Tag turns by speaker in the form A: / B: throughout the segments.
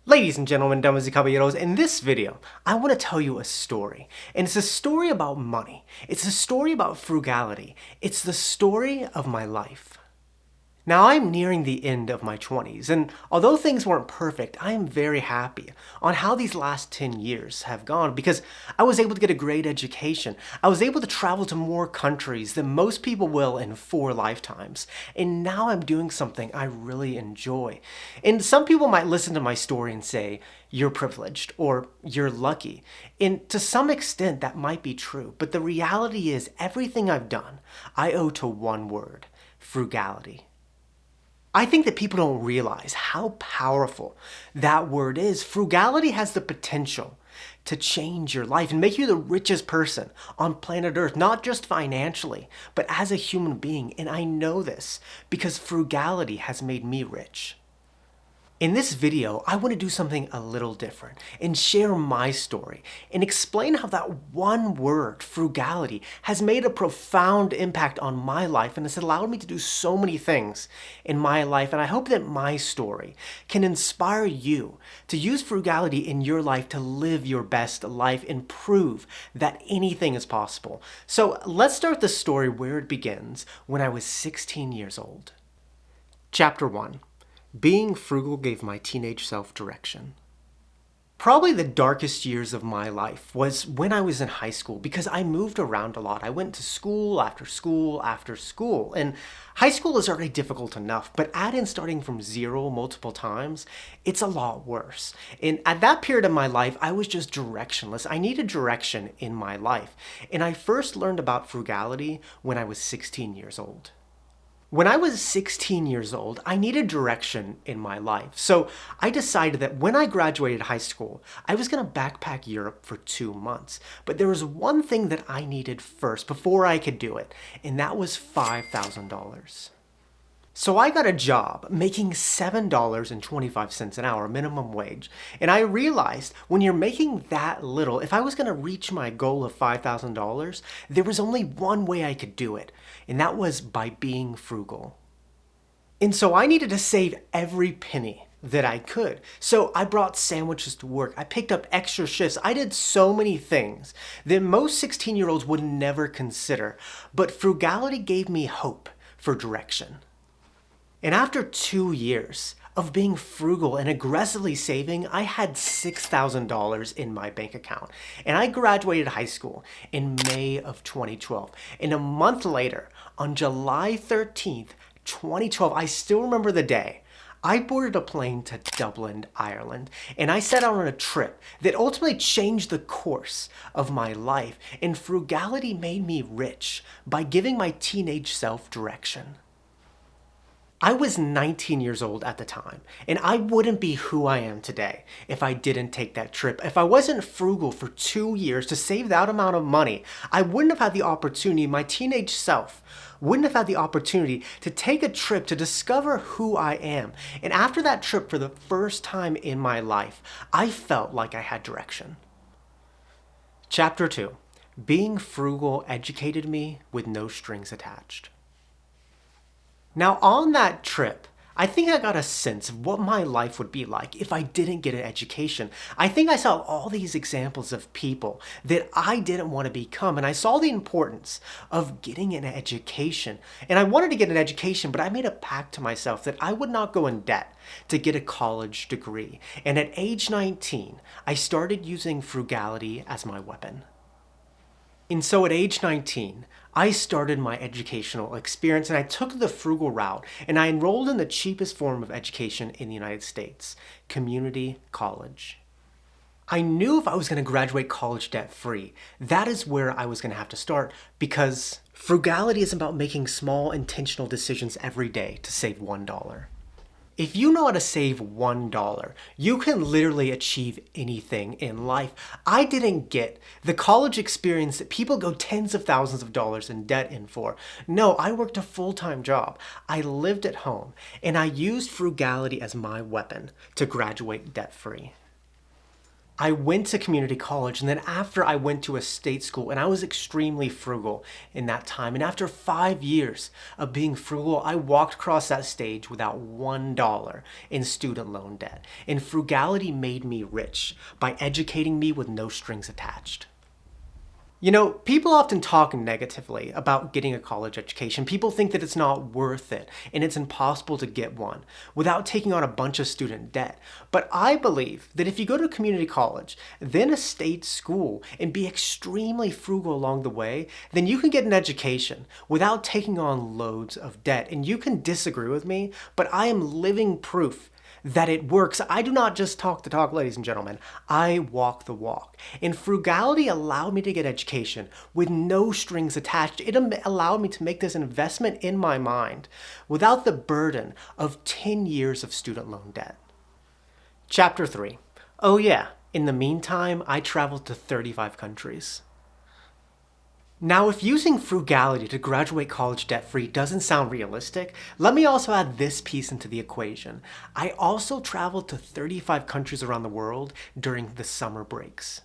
A: Ladies and gentlemen, damas y caballeros, in this video, I want to tell you a story. And it's a story about money. It's a story about frugality. It's the story of my life. Now, I'm nearing the end of my 20s, and although things weren't perfect, I am very happy on how these last 10 years have gone because I was able to get a great education. I was able to travel to more countries than most people will in 4 lifetimes. And now I'm doing something I really enjoy. And some people might listen to my story and say, you're privileged or you're lucky. And to some extent, that might be true. But the reality is everything I've done, I owe to one word: frugality. I think that people don't realize how powerful that word is. Frugality has the potential to change your life and make you the richest person on planet Earth, not just financially, but as a human being. And I know this because frugality has made me rich. In this video, I want to do something a little different and share my story and explain how that one word, frugality, has made a profound impact on my life and has allowed me to do so many things in my life. And I hope that my story can inspire you to use frugality in your life to live your best life and prove that anything is possible. So let's start the story where it begins, when I was 16 years old. Chapter 1. Being frugal gave my teenage self direction. Probably the darkest years of my life was when I was in high school because I moved around a lot. I went to school after school after school, and high school is already difficult enough, but add in starting from zero multiple times, it's a lot worse. And at that period of my life, I was just directionless. I needed direction in my life, and I first learned about frugality when I was 16 years old. When I was 16 years old, I needed direction in my life. So I decided that when I graduated high school, I was going to backpack Europe for 2 months. But there was one thing that I needed first before I could do it, and that was $5,000. So I got a job making $7.25 an hour, minimum wage. And I realized when you're making that little, if I was going to reach my goal of $5,000, there was only one way I could do it, and that was by being frugal. And so I needed to save every penny that I could. So I brought sandwiches to work. I picked up extra shifts. I did so many things that most 16-year-olds would never consider. But frugality gave me hope for direction. And after 2 years of being frugal and aggressively saving, I had $6,000 in my bank account. And I graduated high school in May of 2012. And a month later, on July 13th, 2012, I still remember the day, I boarded a plane to Dublin, Ireland, and I set out on a trip that ultimately changed the course of my life. And frugality made me rich by giving my teenage self direction. I was 19 years old at the time, and I wouldn't be who I am today if I didn't take that trip. If I wasn't frugal for 2 years to save that amount of money, I wouldn't have had the opportunity, my teenage self wouldn't have had the opportunity to take a trip to discover who I am. And after that trip, for the first time in my life, I felt like I had direction. Chapter 2. Being frugal educated me with no strings attached. Now, on that trip, I think I got a sense of what my life would be like if I didn't get an education. I think I saw all these examples of people that I didn't want to become, and I saw the importance of getting an education. And I wanted to get an education, but I made a pact to myself that I would not go in debt to get a college degree. And at age 19, I started using frugality as my weapon. And so at age 19, I started my educational experience, and I took the frugal route, and I enrolled in the cheapest form of education in the United States, community college. I knew if I was going to graduate college debt-free, that is where I was going to have to start, because frugality is about making small intentional decisions every day to save $1. If you know how to save $1, you can literally achieve anything in life. I didn't get the college experience that people go tens of thousands of dollars in debt in for. No, I worked a full-time job. I lived at home, and I used frugality as my weapon to graduate debt-free. I went to community college, and then after I went to a state school, and I was extremely frugal in that time. And after 5 years of being frugal, I walked across that stage without $1 in student loan debt. And frugality made me rich by educating me with no strings attached. You know, people often talk negatively about getting a college education. People think that it's not worth it and it's impossible to get one without taking on a bunch of student debt. But I believe that if you go to community college, then a state school, and be extremely frugal along the way, then you can get an education without taking on loads of debt. And you can disagree with me, but I am living proof that it works. I do not just talk the talk, ladies and gentlemen. I walk the walk. And frugality allowed me to get education with no strings attached. It allowed me to make this investment in my mind without the burden of 10 years of student loan debt. Chapter 3. Oh yeah, in the meantime, I traveled to 35 countries. Now, if using frugality to graduate college debt-free doesn't sound realistic, let me also add this piece into the equation. I also traveled to 35 countries around the world during the summer breaks.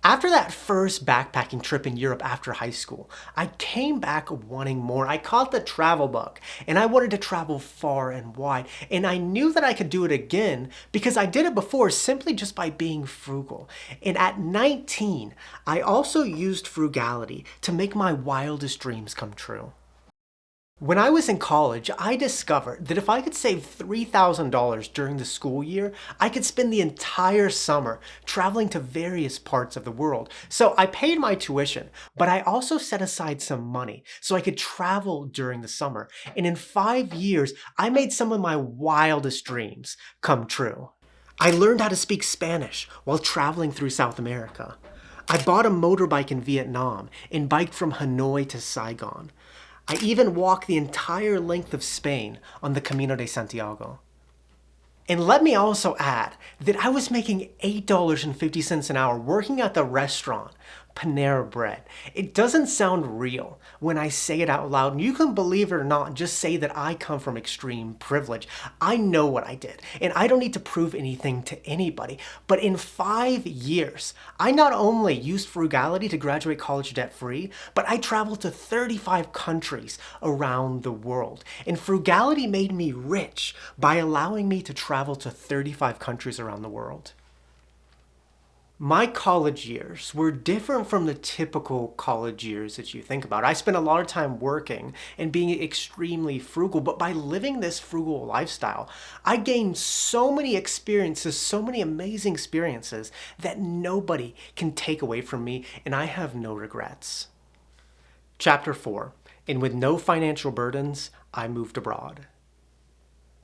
A: After that first backpacking trip in Europe after high school, I came back wanting more. I caught the travel bug, and I wanted to travel far and wide. And I knew that I could do it again because I did it before simply just by being frugal. And at 19, I also used frugality to make my wildest dreams come true. When I was in college, I discovered that if I could save $3,000 during the school year, I could spend the entire summer traveling to various parts of the world. So I paid my tuition, but I also set aside some money so I could travel during the summer. And in 5 years, I made some of my wildest dreams come true. I learned how to speak Spanish while traveling through South America. I bought a motorbike in Vietnam and biked from Hanoi to Saigon. I even walked the entire length of Spain on the Camino de Santiago. And let me also add that I was making $8.50 an hour working at the restaurant, Panera Bread. It doesn't sound real when I say it out loud, and you can believe it or not, just say that I come from extreme privilege. I know what I did, and I don't need to prove anything to anybody. But in 5 years, I not only used frugality to graduate college debt-free, but I traveled to 35 countries around the world. And frugality made me rich by allowing me to travel to 35 countries around the world. My college years were different from the typical college years that you think about. I spent a lot of time working and being extremely frugal, but by living this frugal lifestyle, I gained so many experiences, so many amazing experiences that nobody can take away from me, and I have no regrets. Chapter 4. And with no financial burdens, I moved abroad.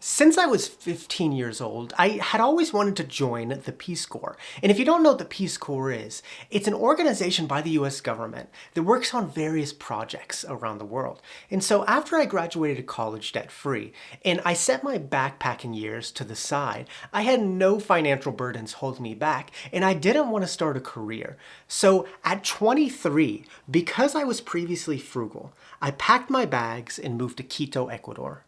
A: Since I was 15 years old, I had always wanted to join the Peace Corps. And if you don't know what the Peace Corps is, it's an organization by the US government that works on various projects around the world. And so after I graduated college debt-free, and I set my backpacking years to the side, I had no financial burdens holding me back, and I didn't want to start a career. So at 23, because I was previously frugal, I packed my bags and moved to Quito, Ecuador.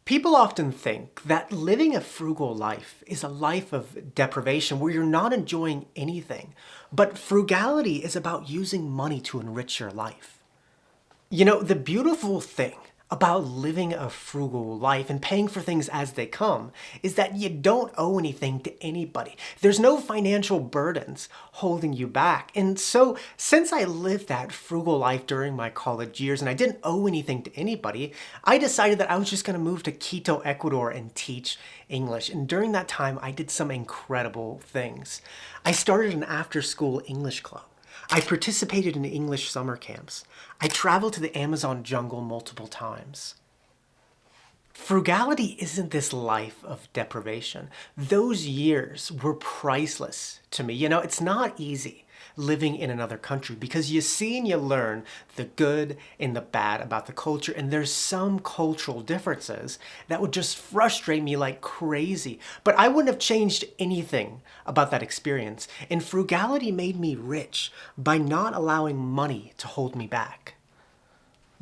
A: People often think that living a frugal life is a life of deprivation where you're not enjoying anything. But frugality is about using money to enrich your life. You know, the beautiful thing about living a frugal life and paying for things as they come is that you don't owe anything to anybody. There's no financial burdens holding you back. And so since I lived that frugal life during my college years and I didn't owe anything to anybody, I decided that I was just going to move to Quito, Ecuador and teach English. And during that time, I did some incredible things. I started an after-school English club. I participated in English summer camps. I traveled to the Amazon jungle multiple times. Frugality isn't this life of deprivation. Those years were priceless to me. You know, it's not easy living in another country because you see and you learn the good and the bad about the culture, and there's some cultural differences that would just frustrate me like crazy. But I wouldn't have changed anything about that experience, and frugality made me rich by not allowing money to hold me back.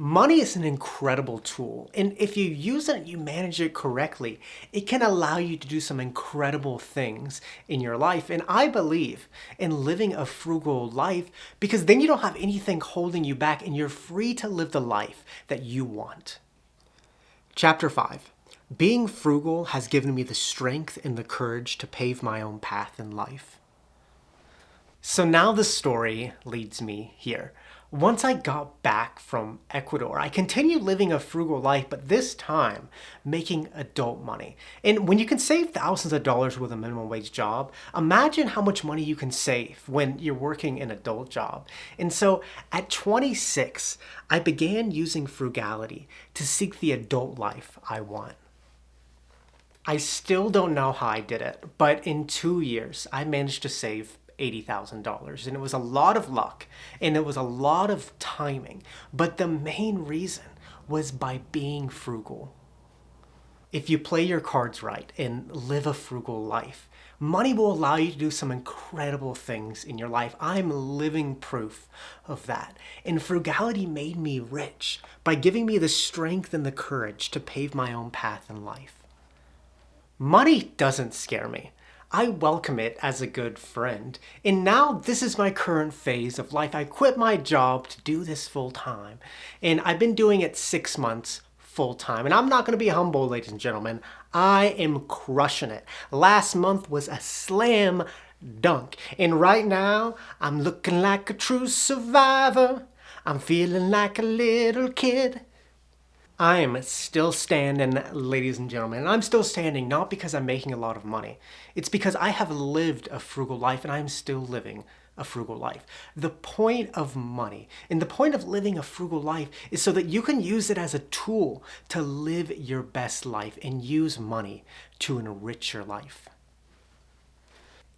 A: Money is an incredible tool, and if you use it and you manage it correctly, it can allow you to do some incredible things in your life. And I believe in living a frugal life because then you don't have anything holding you back and you're free to live the life that you want. Chapter 5. Being frugal has given me the strength and the courage to pave my own path in life. So now the story leads me here. Once I got back from Ecuador, I continued living a frugal life, but this time making adult money. And when you can save thousands of dollars with a minimum wage job, imagine how much money you can save when you're working an adult job. And so at 26, I began using frugality to seek the adult life I want. I still don't know how I did it, but in 2 years, I managed to save $80,000. And it was a lot of luck and it was a lot of timing. But the main reason was by being frugal. If you play your cards right and live a frugal life, money will allow you to do some incredible things in your life. I'm living proof of that. And frugality made me rich by giving me the strength and the courage to pave my own path in life. Money doesn't scare me. I welcome it as a good friend. And now this is my current phase of life. I quit my job to do this full time. And I've been doing it 6 months full time. And I'm not going to be humble, ladies and gentlemen. I am crushing it. Last month was a slam dunk. And right now, I'm looking like a true survivor. I'm feeling like a little kid. I am still standing, ladies and gentlemen, and I'm still standing not because I'm making a lot of money. It's because I have lived a frugal life and I'm still living a frugal life. The point of money and the point of living a frugal life is so that you can use it as a tool to live your best life and use money to enrich your life.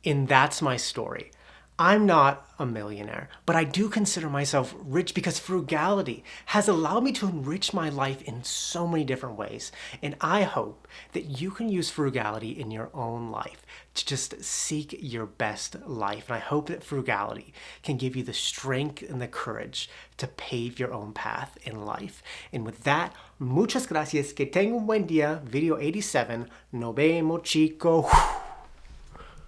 A: And that's my story. I'm not a millionaire, but I do consider myself rich because frugality has allowed me to enrich my life in so many different ways. And I hope that you can use frugality in your own life to just seek your best life. And I hope that frugality can give you the strength and the courage to pave your own path in life. And with that, muchas gracias. Que tenga un buen día. Video 87. Nos vemos, chicos.